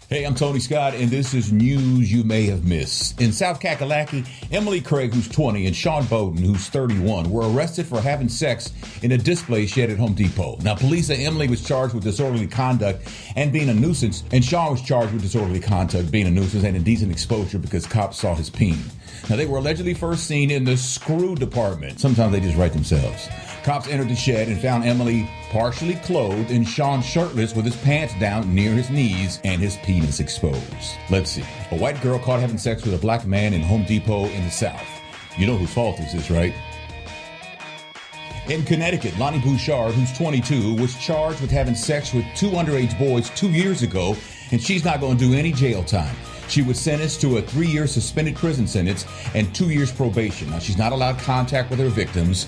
Hey, I'm Tony Scott, and this is news you may have missed. In South Kakalaki, Emily Craig, who's 20, and Sean Bowden, who's 31, were arrested for having sex in a display shed at Home Depot. Now, police say Emily was charged with disorderly conduct and being a nuisance, and Sean was charged with disorderly conduct, being a nuisance, and indecent exposure because cops saw his peen. Now, they were allegedly first seen in the screw department. Sometimes they just write themselves. Cops entered the shed and found Emily partially clothed and Sean shirtless with his pants down near his knees and his penis exposed. Let's see. A white girl caught having sex with a black man in Home Depot in the South. You know whose fault this is, right? In Connecticut, Lonnie Bouchard, who's 22, was charged with having sex with two underage boys 2 years ago, and she's not going to do any jail time. She was sentenced to a 3-year suspended prison sentence and 2 years probation. Now, she's not allowed contact with her victims.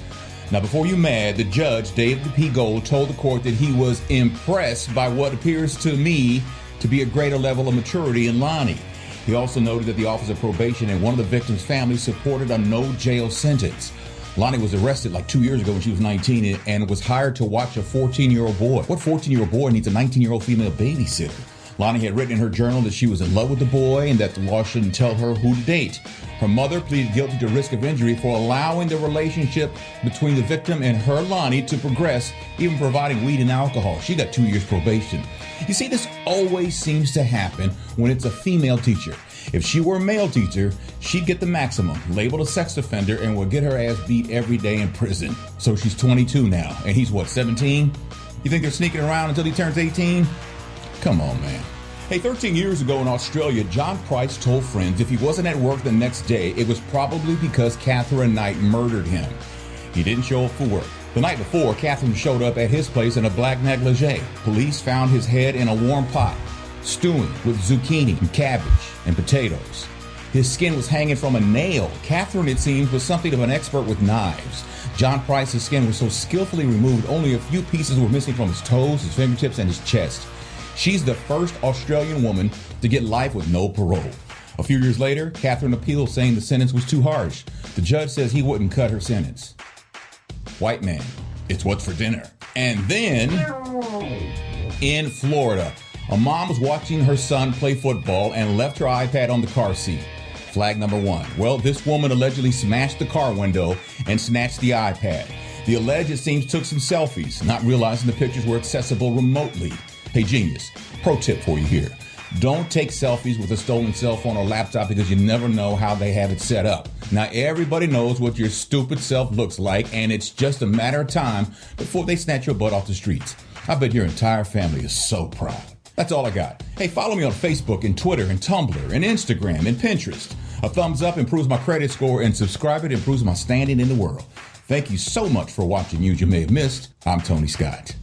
Now, before you're mad, the judge, David P. Gold, told the court that he was impressed by what appears to me to be a greater level of maturity in Lonnie. He also noted that the Office of Probation and one of the victims' families supported a no jail sentence. Lonnie was arrested like 2 years ago when she was 19 and was hired to watch a 14-year-old boy. What 14-year-old boy needs a 19-year-old female babysitter? Lonnie had written in her journal that she was in love with the boy and that the law shouldn't tell her who to date. Her mother pleaded guilty to risk of injury for allowing the relationship between the victim and her, Lonnie, to progress, even providing weed and alcohol. She got 2 years probation. You see, this always seems to happen when it's a female teacher. If she were a male teacher, she'd get the maximum, labeled a sex offender, and would get her ass beat every day in prison. So she's 22 now, and he's what, 17? You think they're sneaking around until he turns 18? Come on, man. Hey, 13 years ago in Australia, John Price told friends if he wasn't at work the next day, it was probably because Catherine Knight murdered him. He didn't show up for work. The night before, Catherine showed up at his place in a black negligee. Police found his head in a warm pot, stewing with zucchini and cabbage and potatoes. His skin was hanging from a nail. Catherine, it seems, was something of an expert with knives. John Price's skin was so skillfully removed, only a few pieces were missing from his toes, his fingertips, and his chest. She's the first Australian woman to get life with no parole. A few years later, Catherine appealed, saying the sentence was too harsh. The judge says he wouldn't cut her sentence. White man, it's what's for dinner. And then, in Florida, a mom was watching her son play football and left her iPad on the car seat. Flag number 1. Well, this woman allegedly smashed the car window and snatched the iPad. The alleged, it seems, took some selfies, not realizing the pictures were accessible remotely. Hey, genius, pro tip for you here. Don't take selfies with a stolen cell phone or laptop because you never know how they have it set up. Now, everybody knows what your stupid self looks like, and it's just a matter of time before they snatch your butt off the streets. I bet your entire family is so proud. That's all I got. Hey, follow me on Facebook and Twitter and Tumblr and Instagram and Pinterest. A thumbs up improves my credit score, and subscribing improves my standing in the world. Thank you so much for watching News You May Have Missed. I'm Tony Scott.